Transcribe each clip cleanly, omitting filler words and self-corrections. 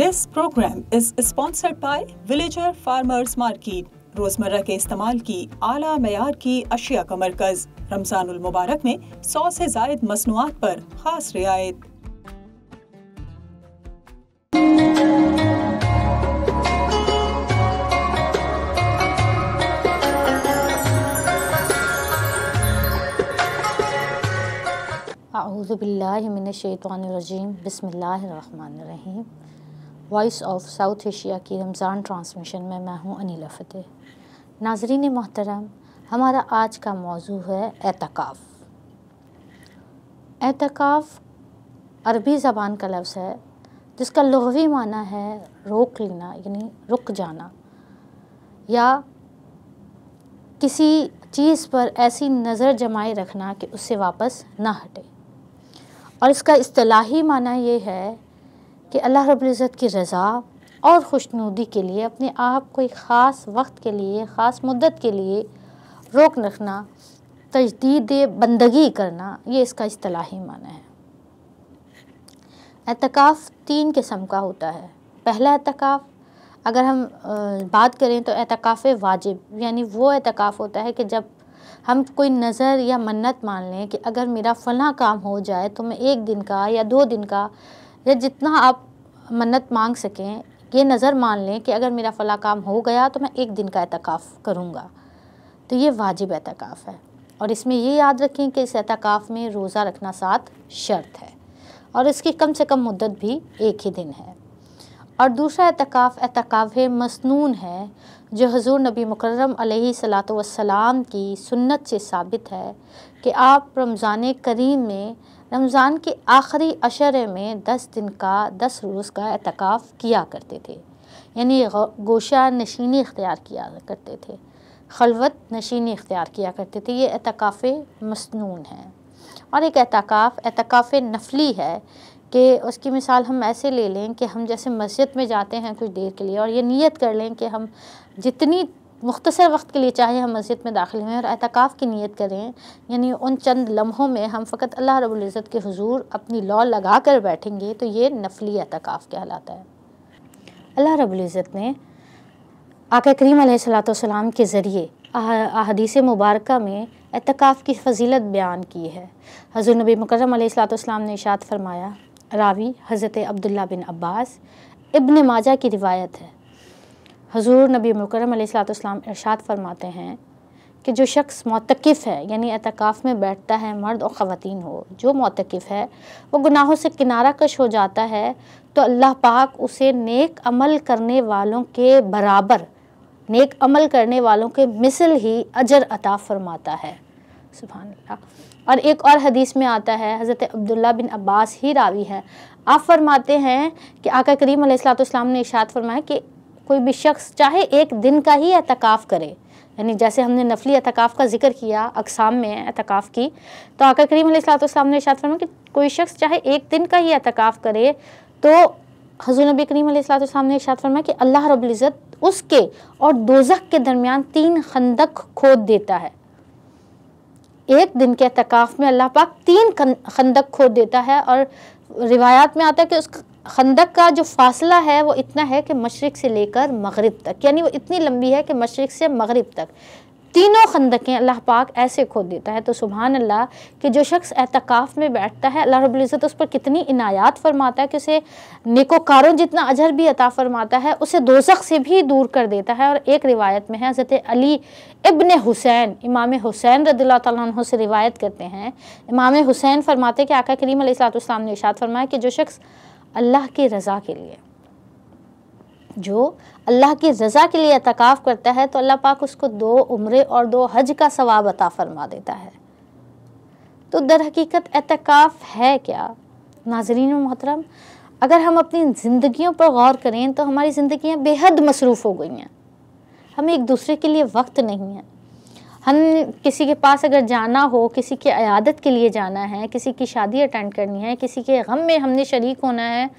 This program is sponsored by villager farmers market. रोजमर्रा के इस्तेमाल की आला मयार की अशिया का मरकज। रमजानुल मुबारक में 100 से जायद मसनूआत पर खास रियायत। अऊज़ु बिल्लाहि मिनश्शैतानिर्रजीम बिस्मिल्लाहिर्रहमानिर्रहीम। वॉइस ऑफ साउथ एशिया की रमज़ान ट्रांसमिशन में मैं हूँ अनीला फ़तेह। नाज़रीन मोहतरम, हमारा आज का मौजू है एतकाफ़। एतकाफ़ अरबी ज़बान का लफ्ज़ है जिसका लुग़वी माना है रोक लेना, यानी रुक जाना, या किसी चीज़ पर ऐसी नज़र जमाए रखना कि उससे वापस ना हटे। और इसका इस्तिलाही माना ये है कि अल्लाह रब्बुल इज़्ज़त की रज़ा और खुशनुदी के लिए अपने आप को एक ख़ास वक्त के लिए, ख़ास मुद्दत के लिए रोक रखना, तजदीद बंदगी करना, ये इसका इस्तिलाही माना है। एतकाफ़ 3 किस्म का होता है। पहला एतकाफ़, अगर हम बात करें तो एतकाफ़ वाजिब, यानी वो एतकाफ़ होता है कि जब हम कोई नज़र या मन्नत मान लें कि अगर मेरा फ़लाँ काम हो जाए तो मैं 1 दिन का या 2 दिन का, या जितना आप मन्नत मांग सकें, ये नज़र मान लें कि अगर मेरा फ़लाँ काम हो गया तो मैं 1 दिन का एतकाफ़ करूँगा, तो ये वाजिब एतकाफ़ है। और इसमें ये याद रखें कि इस एतकाफ़ में रोज़ा रखना 7 शर्त है और इसकी कम से कम मुद्दत भी 1 ही दिन है। और दूसरा एतकाफ़ एतकाफ़ मसनून है, जो हुज़ूर नबी मुकर्रम अलैहिस्सलातु वस्सलाम की सुन्नत से साबित है कि आप रमज़ान करीम में रमज़ान के आखिरी अशरे में 10 दिन का 10 रोज़ का एतकाफ़ किया करते थे, यानी गोशा नशीनी इख्तियार किया करते थे, खलवत नशीनी इख्तियार किया करते थे। ये एतकाफ़ मसनून है। और एक एतकाफ़ नफली है कि उसकी मिसाल हम ऐसे ले लें कि हम जैसे मस्जिद में जाते हैं कुछ देर के लिए और ये नियत कर लें कि हम जितनी मुख्तसर वक्त के लिए चाहे हम मस्जिद में दाखिल हुए और एतकाफ़ की नियत करें, यानी उन चंद लम्हों में हम फ़कत अल्लाह रब्बुल इज़्ज़त के हुज़ूर अपनी लौ लगा कर बैठेंगे, तो ये नफली एतकाफ़ कहलाता है। अल्लाह रब्बुल इज़्ज़त ने आका करीम अलैहिस्सलातु वस्सलाम के ज़रिए अहादीस मुबारका में एतकाफ़ की फ़जीलत बयान की है। हुज़ूर नबी मुकर्रम अलैहिस्सलातु वस्सलाम ने इरशाद फरमाया, रावी हज़रत अब्दुल्ला बिन अब्बास, इब्न माजा की रिवायत है। हुज़ूर नबी मुकर्रम अलैहिस्सलातु वस्सलाम इरशाद फरमाते हैं कि जो शख्स मोतकिफ़ है, यानी एतकाफ़ में बैठता है, मर्द और ख़वातीन हो, जो मोतकिफ़ है वो गुनाहों से किनारा कश हो जाता है तो अल्लाह पाक उसे नेक अमल करने वालों के बराबर, नेक अमल करने वालों के मिसल ही अजर अता फरमाता है। सुभान अल्लाह। और एक और हदीस में आता है, हज़रत अब्दुल्ला बिन अब्बास ही रावी है, आप फरमाते हैं कि आका करीम अलैहिस्सलातु वस्सलाम ने इरशाद फरमाया कि कोई भी शख्स चाहे 1 दिन का ही एतकाफ़ करे, यानी जैसे हमने नफली एतकाफ़ का जिक्र किया अक़साम में एतकाफ़ की, तो आका करीम अलैहिस्सलातु वस्सलाम ने इरशाद फरमाया कि कोई शख्स चाहे 1 दिन का ही एतकाफ़ करे तो हुज़ूर नबी करीम अलैहिस्सलातु वस्सलाम ने इरशाद फरमाया कि अल्लाह रब्बुल इज़्ज़त उसके और दोज़ख के दरमियान 3 खंदक खोद देता है। 1 दिन के एतकाफ़ में अल्लाह पाक 3 खंदक खोद देता है। और रिवायात में आता है कि उस खंदक का जो फासला है वो इतना है कि मशरिक़ से लेकर मगरिब तक, यानी वो इतनी लंबी है कि मशरिक़ से मगरिब तक तीनों खंदकें अल्लाह पाक ऐसे खोद देता है। तो सुभान अल्लाह कि जो शख्स एतकाफ़ में बैठता है, अल्लाह रब्बुल इज़्ज़त उस पर कितनी इनायात फरमाता है कि उसे नेकोकारों जितना अजर भी अता फरमाता है, उसे दोज़ख से भी दूर कर देता है। और एक रिवायत में है, हज़रत अली इब्न हुसैन, इमाम हुसैन रज़ियल्लाहु तआला अन्हु से रिवायत करते हैं, इमाम हुसैन फरमाते कि आका करीम अलैहिस्सलातु वस्सलाम ने इरशाद फरमाया कि जो शख्स अल्लाह की रज़ा के लिए, जो अल्लाह की रज़ा के लिए एतकाफ़ करता है तो अल्लाह पाक उसको 2 उम्रे और 2 हज का सवाब अता फरमा देता है। तो दर हकीकत एतकाफ़ है क्या? नाज़रीन मोहतरम, अगर हम अपनी ज़िंदगियों पर गौर करें तो हमारी ज़िंदगियाँ बेहद मसरूफ़ हो गई हैं। हमें एक दूसरे के लिए वक्त नहीं है। हम किसी के पास अगर जाना हो, किसी की इयादत के लिए जाना है, किसी की शादी अटेंड करनी है, किसी के गम में हमने शरीक होना है,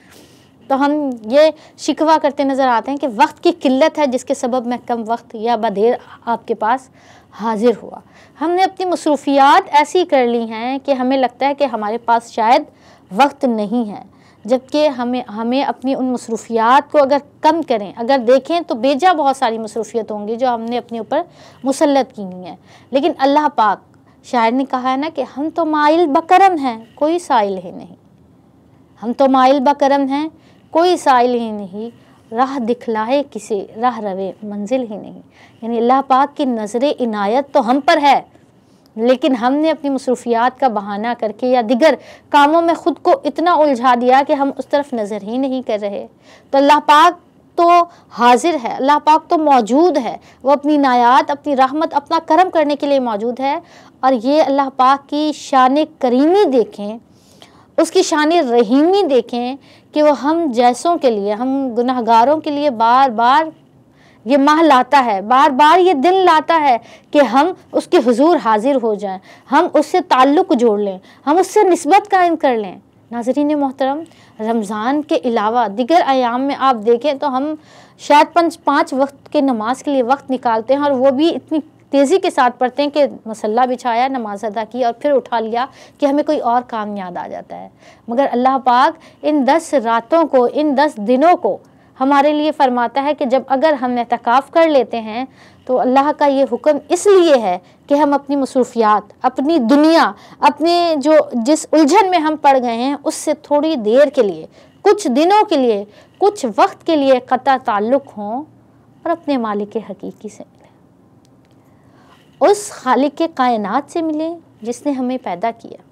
तो हम ये शिकवा करते नज़र आते हैं कि वक्त की किल्लत है जिसके सबब मैं कम वक्त या बदेर आपके पास हाजिर हुआ। हमने अपनी मसरूफ़ियात ऐसी कर ली हैं कि हमें लगता है कि हमारे पास शायद वक्त नहीं है, जबकि हमें अपनी उन मसरूफियात को अगर कम करें, अगर देखें तो बेजा बहुत सारी मसरूफियत होंगी जो हमने अपने ऊपर मुसल्लत की हुई हैं। लेकिन अल्लाह पाक, शायर ने कहा है ना कि हम तो माइल बकरम हैं, कोई साइल ही नहीं। हम तो माइल बकरम हैं, कोई साइल ही नहीं, राह दिखलाए किसे, राह रवे मंजिल ही नहीं। यानी अल्लाह पाक की नज़र इनायत तो हम पर है, लेकिन हमने अपनी मसरूफियात का बहाना करके या दिगर कामों में ख़ुद को इतना उलझा दिया कि हम उस तरफ नज़र ही नहीं कर रहे। तो अल्लाह पाक तो हाजिर है, अल्लाह पाक तो मौजूद है, वो अपनी नायात, अपनी रहमत, अपना करम करने के लिए मौजूद है। और ये अल्लाह पाक की शान करीमी देखें, उसकी शान रहीमी देखें कि वो हम जैसों के लिए, हम गुनहगारों के लिए बार बार ये माह लाता है, बार बार ये दिन लाता है कि हम उसके हुजूर हाजिर हो जाएं, हम उससे ताल्लुक़ जोड़ लें, हम उससे निस्बत कायम कर लें। नाज़रीन मोहतरम, रमज़ान के अलावा दिगर अयाम में आप देखें तो हम शायद 5 वक्त के नमाज के लिए वक्त निकालते हैं, और वो भी इतनी तेज़ी के साथ पढ़ते हैं कि मसल्ला बिछाया, नमाज अदा की और फिर उठा लिया कि हमें कोई और काम याद आ जाता है। मगर अल्लाह पाक इन 10 रातों को, इन 10 दिनों को हमारे लिए फरमाता है कि जब अगर हम एतकाफ़ कर लेते हैं तो अल्लाह का ये हुक्म इसलिए है कि हम अपनी मसरूफियात, अपनी दुनिया, अपने जो जिस उलझन में हम पड़ गए हैं उससे थोड़ी देर के लिए, कुछ दिनों के लिए, कुछ वक्त के लिए क़ता ताल्लुक़ हों और अपने मालिक हकीकी से मिलें, उस खालिक के कायनात से मिलें जिसने हमें पैदा किया।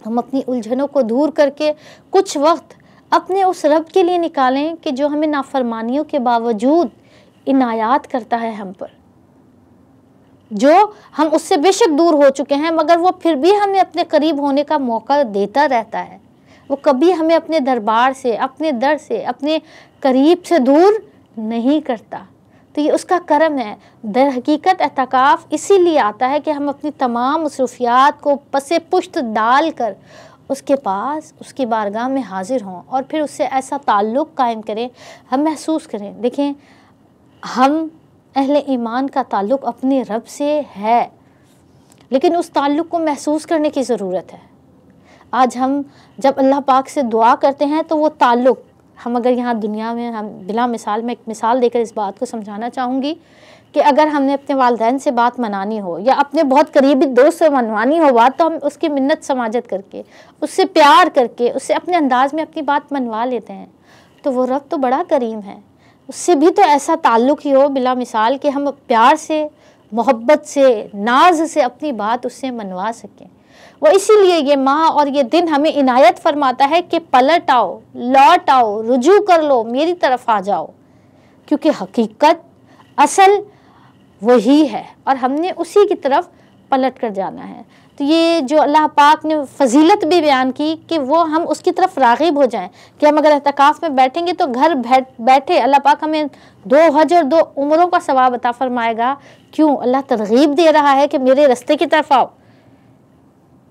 हम अपनी उलझनों को दूर करके कुछ वक्त अपने उस रब के लिए निकालें कि जो हमें नाफरमानियों के बावजूद इनायात करता है हम पर, जो हम उससे बेशक दूर हो चुके हैं मगर वो फिर भी हमें अपने करीब होने का मौका देता रहता है। वो कभी हमें अपने दरबार से, अपने दर से, अपने करीब से दूर नहीं करता। तो ये उसका करम है। दर हकीकत एतकाफ़ इसीलिए आता है कि हम अपनी तमाम मसरूफियात को पसे पुश्त डाल कर उसके पास, उसकी बारगाह में हाजिर हों और फिर उससे ऐसा ताल्लुक़ कायम करें, हम महसूस करें। देखें, हम अहले ईमान का ताल्लुक़ अपने रब से है, लेकिन उस ताल्लुक़ को महसूस करने की ज़रूरत है। आज हम जब अल्लाह पाक से दुआ करते हैं तो वो ताल्लुक़, हम अगर यहाँ दुनिया में, हम बिला मिसाल, मैं एक मिसाल देकर इस बात को समझाना चाहूँगी कि अगर हमने अपने वालिदैन से बात मनानी हो या अपने बहुत करीबी दोस्त से मनवानी हो बात, तो हम उसकी मिन्नत समाजत करके, उससे प्यार करके, उससे अपने अंदाज में अपनी बात मनवा लेते हैं। तो वो रब तो बड़ा करीम है, उससे भी तो ऐसा ताल्लुक़ ही हो बिला मिसाल कि हम प्यार से, मोहब्बत से, नाज से अपनी बात उससे मनवा सकें। वो इसीलिए ये माह और ये दिन हमें इनायत फरमाता है कि पलट आओ, लौट आओ, रुजू कर लो, मेरी तरफ आ जाओ, क्योंकि हकीकत, असल वही है और हमने उसी की तरफ पलट कर जाना है। तो ये जो अल्लाह पाक ने फजीलत भी बयान की कि वो हम उसकी तरफ राग़िब हो जाएं, कि हम अगर एतकाफ़ में बैठेंगे तो घर बैठे अल्लाह पाक हमें 2 हज और 2 उम्रों का सवाब अता फरमाएगा। क्यों? अल्लाह तरगीब दे रहा है कि मेरे रास्ते की तरफ आओ।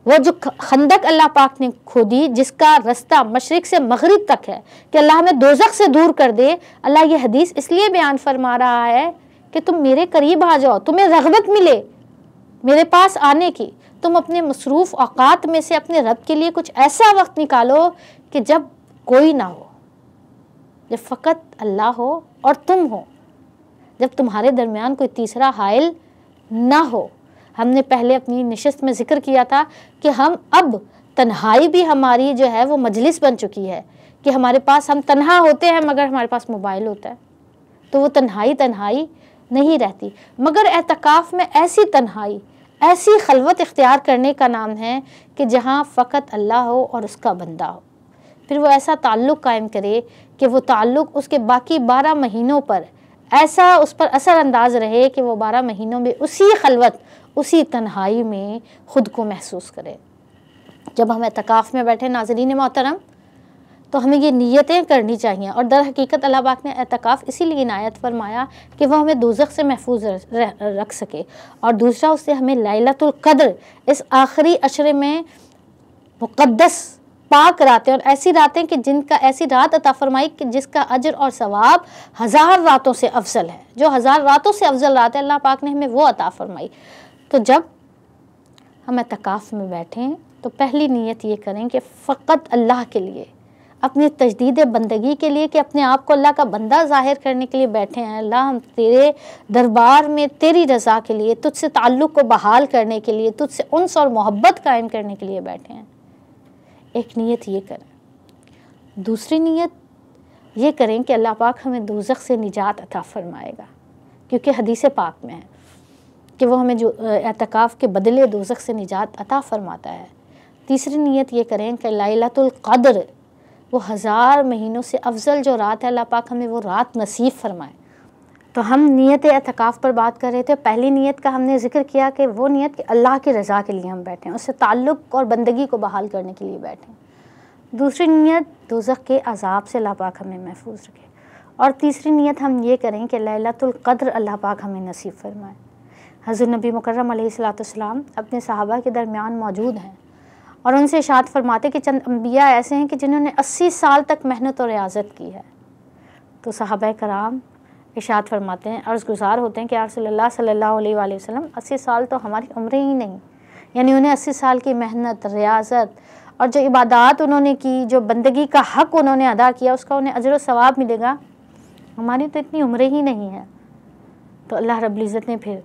वो जो खंदक अल्लाह पाक ने खोदी, जिसका रास्ता मशरिक से मगरिब तक है, कि अल्लाह हमें दोज़ख से दूर कर दे, अल्लाह ये हदीस इसलिए बयान फरमा रहा है कि तुम मेरे करीब आ जाओ, तुम्हें रग़बत मिले मेरे पास आने की। तुम अपने मसरूफ़ औक़ात में से अपने रब के लिए कुछ ऐसा वक्त निकालो कि जब कोई ना हो, जब फ़कत अल्लाह हो और तुम हो, जब तुम्हारे दरमियान कोई तीसरा हाइल ना हो। हमने पहले अपनी नशिस्त में ज़िक्र किया था कि हम अब तन्हाई भी हमारी जो है वो मजलिस बन चुकी है, कि हमारे पास, हम तन्हा होते हैं मगर हमारे पास मोबाइल होता है, तो वो तन्हाई नहीं रहती। मगर एतकाफ़ में ऐसी तन्हाई, ऐसी खलवत इख्तियार करने का नाम है कि जहाँ फ़कत अल्लाह हो और उसका बंदा हो। फिर वो ऐसा ताल्लुक़ कायम करे कि वो ताल्लुक़ उसके बाकी 12 महीनों पर ऐसा उस पर असर अंदाज रहे कि वो 12 महीनों में उसी खलवत, उसी तन्हाई में ख़ुद को महसूस करे। जब हम एतकाफ़ में बैठे नाज़रीन मोहतरम, तो हमें ये नियतें करनी चाहिए। और दर हकीकत अल्लाह पाक ने एतकाफ़ इसीलिए इनायत फरमाया कि वह हमें दोज़ख से महफूज रख सके, और दूसरा उससे हमें लैलतुल क़द्र, इस आखिरी अशरे में मुक़द्दस पाक रातें, और ऐसी रातें कि जिनका, ऐसी रात अता फरमाई कि जिसका अजर और सवाब 1000 रातों से अफजल है। जो 1000 रातों से अफजल रात है, अल्लाह पाक ने हमें वो अता फरमाई। तो जब हम एतकाफ़ में बैठें तो पहली नीयत ये करें कि फ़कत अल्लाह के लिए, अपनी तजदीद बंदगी के लिए, कि अपने आप को अल्लाह का बंदा ज़ाहिर करने के लिए बैठे हैं। अल्लाह हम तेरे दरबार में तेरी रज़ा के लिए, तुझसे ताल्लुक़ को बहाल करने के लिए, तुझसे उन्स और मोहब्बत कायम करने के लिए बैठे हैं। एक नीयत ये करें। दूसरी नीयत ये करें कि अल्लाह पाक हमें दोज़ख से निजात अता फ़रमाएगा, क्योंकि हदीस पाक में है कि वो हमें जो एतकाफ़ के बदले दोज़ख से निजात अता फ़रमाता है। तीसरी नीयत ये करें कि लैलतुल क़द्र, वो 1000 महीनों से अफजल जो रात है, अल्लाह पाक हमें वो रात नसीब फ़रमाए। तो हम नीयत एतकाफ़ पर बात कर रहे थे। पहली नीयत का हमने ज़िक्र किया कि वो नीयत कि अल्लाह की रज़ा के लिए हम बैठे हैं, उससे ताल्लुक़ और बंदगी को बहाल करने के लिए बैठे हैं। दूसरी नीयत दोज़ख के अज़ाब से अल्लाह पाक हमें महफूज रखे। और तीसरी नीयत हम ये करें कि लैलतुल क़द्र अल्लाह पाक हमें नसीब फ़रमाए। हज़रत नबी मुकर्रम अलैहिस्सलाम अपने सहाबा के दरमियान मौजूद हैं और उनसे इरशाद फरमाते कि चंद अंबिया ऐसे हैं कि जिन्होंने 80 साल तक मेहनत और रियाज़त की है। तो सहाबा कराम इरशाद फरमाते हैं, अर्ज़ गुज़ार होते हैं कि या रसूलल्लाह सल्लल्लाहु अलैहि वसल्लम 80 साल तो हमारी उम्र ही नहीं, यानी उन्हें 80 साल की मेहनत, रियाज़त और जो इबादत उन्होंने की, जो बंदगी का हक़ उन्होंने अदा किया, उसका उन्हें अजर व सवाब मिलेगा। हमारी तो इतनी उम्र ही नहीं है। तो अल्लाह रब्बुल इज़्ज़त ने फिर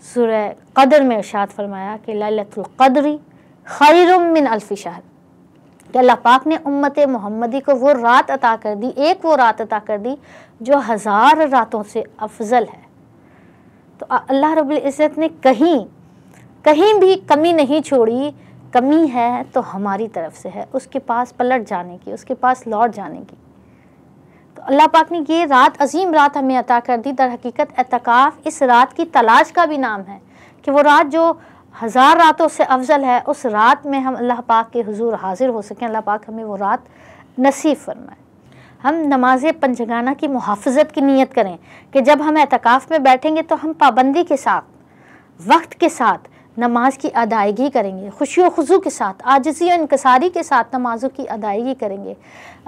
सूरह क़द्र में इरशाद फरमाया कि लैलतुल क़द्रि खैरुम मिन अल्फ़ि शहर, कि अल्लाह पाक ने उम्मत मोहम्मदी को वो रात अता कर दी, एक वो रात अता कर दी जो 1000 रातों से अफजल है। तो अल्लाह रब्बुल इज़्ज़त ने कहीं भी कमी नहीं छोड़ी। कमी है तो हमारी तरफ से है, उसके पास पलट जाने की, उसके पास लौट जाने की। तो अल्लाह पाक ने ये रात, अजीम रात हमें अता कर दी। दर हकीकत एतकाफ़ इस रात की तलाश का भी नाम है कि वो रात जो 1000 रातों से अफजल है, उस रात में हम अल्लाह पाक के हुजूर हाजिर हो सकें। अल्लाह पाक हमें वो रात नसीब फरमाए। हम नमाज पंजगाना की मुहाफ़ज़त की नीयत करें कि जब हम एतकाफ़ में बैठेंगे तो हम पाबंदी के साथ, वक्त के साथ नमाज की अदायगी करेंगे, खुशी व खुजू के साथ, आजिज़ी और इनकसारी के साथ नमाज़ों की अदायगी करेंगे।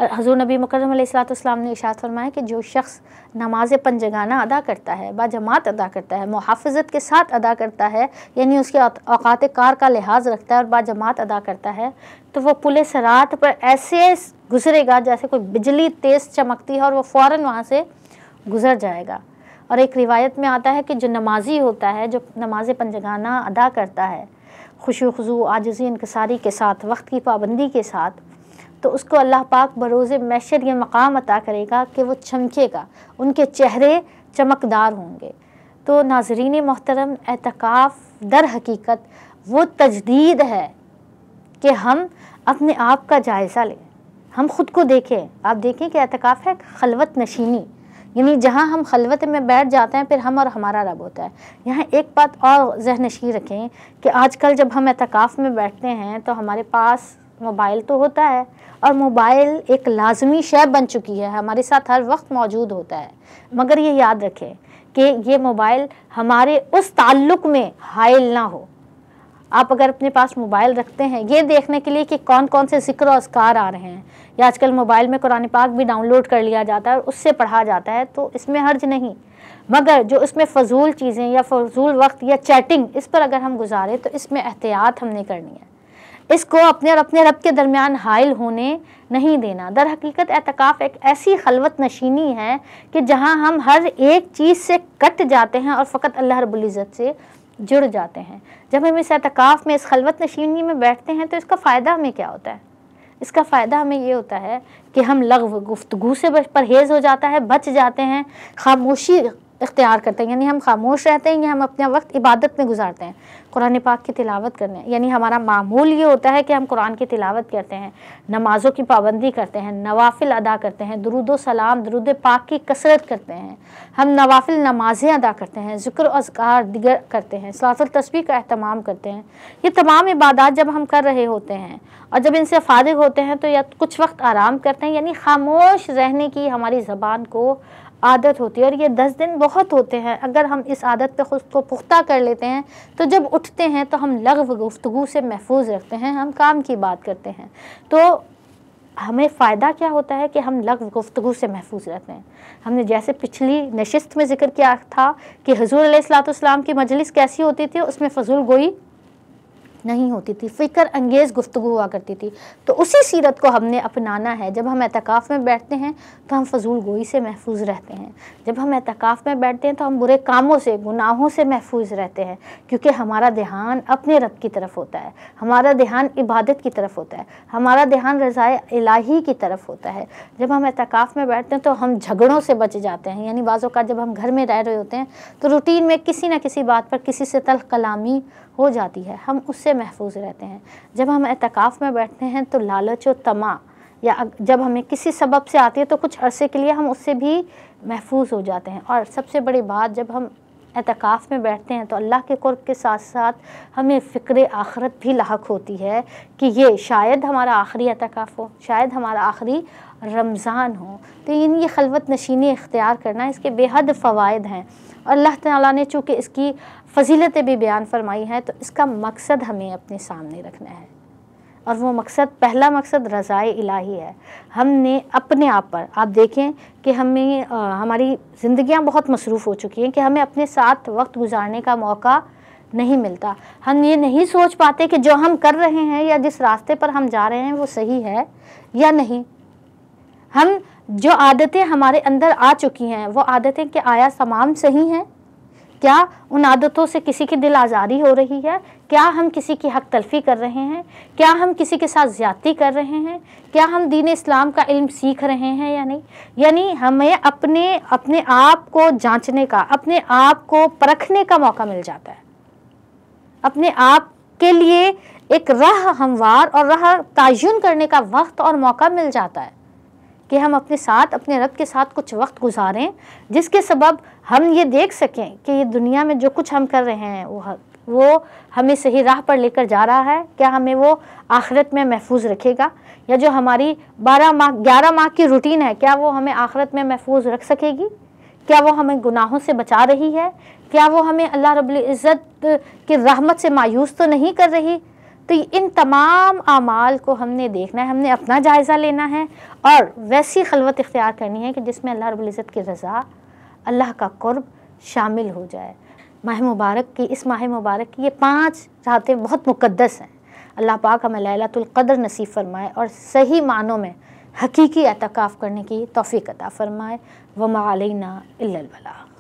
हज़रत नबी मुकर्रम अलैहिस्सलाम ने इरशाद फरमाया कि जो शख्स नमाज पंजगाना अदा करता है, बाजमात अदा करता है, मुहाफ़ज़त के साथ अदा करता है, यानी उसके औक़ात कार का लिहाज रखता है और बाजमात अदा करता है, तो वो पुल सिरात पर ऐसे गुज़रेगा जैसे कोई बिजली तेज़ चमकती है और वो फ़ौरन वहाँ से गुज़र जाएगा। और एक रिवायत में आता है कि जो नमाजी होता है, जो नमाज पंजगाना अदा करता है खुशी व खुजू, आजिज़ी, इनकसारी के साथ, वक्त की पाबंदी के साथ, तो उसको अल्लाह पाक बरोज़े महशर ये मकाम अता करेगा कि वो चमकेगा, उनके चेहरे चमकदार होंगे। तो नाज़रीन मोहतरम, एतकाफ़ दर हकीकत वो तजदीद है कि हम अपने आप का जायज़ा लें, हम ख़ुद को देखें। आप देखें कि एतकाफ़ है खलवत नशीनी, यानी जहाँ हम खलवत में बैठ जाते हैं, फिर हम और हमारा रब होता है। यहाँ एक बात और ज़हनशी रखें कि आजकल जब हम एतकाफ़ में बैठते हैं तो हमारे पास मोबाइल तो होता है और मोबाइल एक लाजमी शय बन चुकी है, हमारे साथ हर वक्त मौजूद होता है। मगर ये याद रखें कि ये मोबाइल हमारे उस ताल्लुक़ में हाइल ना हो। आप अगर अपने पास मोबाइल रखते हैं ये देखने के लिए कि कौन कौन से ज़िक्र और अस्कार आ रहे हैं, या आजकल मोबाइल में कुरान पाक भी डाउनलोड कर लिया जाता है और उससे पढ़ा जाता है, तो इसमें हर्ज नहीं। मगर जो इसमें फ़जूल चीज़ें या फ़जूल वक्त या चैटिंग, इस पर अगर हम गुजारें तो इसमें एहतियात हमने करनी है। इसको अपने और अपने रब के दरमियान हाइल होने नहीं देना। दर हकीकत एतकाफ़ एक ऐसी खलवत नशीनी है कि जहाँ हम हर एक चीज़ से कट जाते हैं और फ़कत अल्लाह रब्बुल इज़्ज़त से जुड़ जाते हैं। जब हम इस एतकाफ़ में, इस खलवत नशीनी में बैठते हैं तो इसका फ़ायदा हमें क्या होता है? इसका फ़ायदा हमें ये होता है कि हम लग़्व गुफ्तगू से परहेज़ हो जाता है, बच जाते हैं, खामोशी इख्तियार करते हैं, यानी हम खामोश रहते हैं या हम अपना वक्त इबादत में गुजारते हैं, कुरान पाक की तिलावत करने। यानी हमारा मामूल ये होता है कि हम कुरान की तिलावत करते हैं, नमाज़ों की पाबंदी करते हैं, नवाफिल अदा करते हैं, दुरूद व सलाम, दुरूद पाक की कसरत करते हैं, हम नवाफिल नमाज़ें अदा करते हैं, ज़िक्र और अज़कार दिगर करते हैं, सलातुल तस्बीह का एहतमाम करते हैं। ये तमाम इबादत जब हम कर रहे होते हैं और जब इनसे फारिग होते हैं तो या कुछ वक्त आराम करते हैं, यानी खामोश रहने की हमारी ज़बान को आदत होती है। और ये 10 दिन बहुत होते हैं। अगर हम इस आदत पे खुद को पुख्ता कर लेते हैं तो जब उठते हैं तो हम लग़्व गुफ्तगू से महफूज रखते हैं, हम काम की बात करते हैं। तो हमें फ़ायदा क्या होता है कि हम लग़्व गुफ्तगू से महफूज रहते हैं। हमने जैसे पिछली नशिस्त में ज़िक्र किया था कि हुज़ूर अलैहिस्सलातु वस्सलाम की मजलिस कैसी होती थी, उसमें फ़ज़ूल गोई नहीं होती थी, फ़िक्र अंगेज़ गुफ्तगू हुआ करती थी। तो उसी सीरत को हमने अपनाना है। जब हम एतकाफ़ में बैठते हैं तो हम फ़जूल गोई से महफूज रहते हैं। जब हम एतकाफ़ में बैठते हैं तो हम बुरे कामों से, गुनाहों से महफूज रहते हैं, क्योंकि हमारा ध्यान अपने रब की तरफ होता है, हमारा ध्यान इबादत की तरफ होता है, हमारा ध्यान रज़ाए इलाही की तरफ होता है। जब हम एतकाफ़ में बैठते हैं तो हम झगड़ों से बच जाते हैं। यानी बाज़ औक़ात जब हम घर में रह रहे होते हैं तो रूटीन में किसी न किसी बात पर किसी से तल्ख़ कलामी हो जाती है, हम उससे महफूज रहते हैं। जब हम एतकाफ़ में बैठते हैं तो लालच और तमा या जब हमें किसी सबब से आती है तो कुछ अरसे के लिए हम उससे भी महफूज हो जाते हैं। और सबसे बड़ी बात, जब हम एतकाफ़ में बैठते हैं तो अल्लाह के कुर्ब के साथ साथ हमें फ़िक्र आखिरत भी लाहक होती है कि ये शायद हमारा आखिरी एतकाफ़ हो, शायद हमारा आखिरी रमज़ान हो। तो ये खलवत नशीनी इख्तियार करना, इसके बेहद फ़वाइद हैं। और अल्लाह ताला ने चूँकि इसकी फ़जीलतें भी बयान फरमाई हैं, तो इसका मकसद हमें अपने सामने रखना है। और वो मकसद, पहला मकसद रज़ाए इलाही है। हमने अपने आप पर, आप देखें कि हमें हमारी ज़िंदगियाँ बहुत मसरूफ़ हो चुकी हैं कि हमें अपने साथ वक्त गुजारने का मौका नहीं मिलता। हम ये नहीं सोच पाते कि जो हम कर रहे हैं या जिस रास्ते पर हम जा रहे हैं वो सही है या नहीं। हम जो आदतें हमारे अंदर आ चुकी हैं वो आदतें क्या आया तमाम सही हैं? क्या उन आदतों से किसी की दिल आज़ारी हो रही है? क्या हम किसी की हक तलफ़ी कर रहे हैं? क्या हम किसी के साथ ज़्यादती कर रहे हैं? क्या हम दीन इस्लाम का इल्म सीख रहे हैं या नहीं? यानी हमें अपने आप को जांचने का, अपने आप को परखने का मौका मिल जाता है। अपने आप के लिए एक राह हमवार और राह तयन करने का वक्त और मौका मिल जाता है कि हम अपने साथ, अपने रब के साथ कुछ वक्त गुजारें, जिसके सबब हम ये देख सकें कि ये दुनिया में जो कुछ हम कर रहे हैं वो हमें सही राह पर लेकर जा रहा है। क्या हमें वो आखिरत में महफूज रखेगा? या जो हमारी 11 माह की रूटीन है, क्या वो हमें आखिरत में महफूज रख सकेगी? क्या वो हमें गुनाहों से बचा रही है? क्या वो हमें अल्लाह रब्बुल इज़्ज़त की रहमत से मायूस तो नहीं कर रही? तो इन तमाम आमाल को हमने देखना है, हमने अपना जायज़ा लेना है और वैसी खलवत इख्तियार करनी है कि जिसमें अल्लाह रब्बुल इज़्ज़त की रज़ा, अल्लाह का कुर्ब शामिल हो जाए। माह मुबारक की, इस माह मुबारक की ये 5 रातें बहुत मुक़द्दस हैं। अल्लाह पाक हमें लैलतुल क़द्र नसीब फ़रमाए और सही मानों में हकीकी एतकाफ़ करने की तौफ़ीक़ अता फ़रमाए। वमा अलैना इल्लल बलाग़।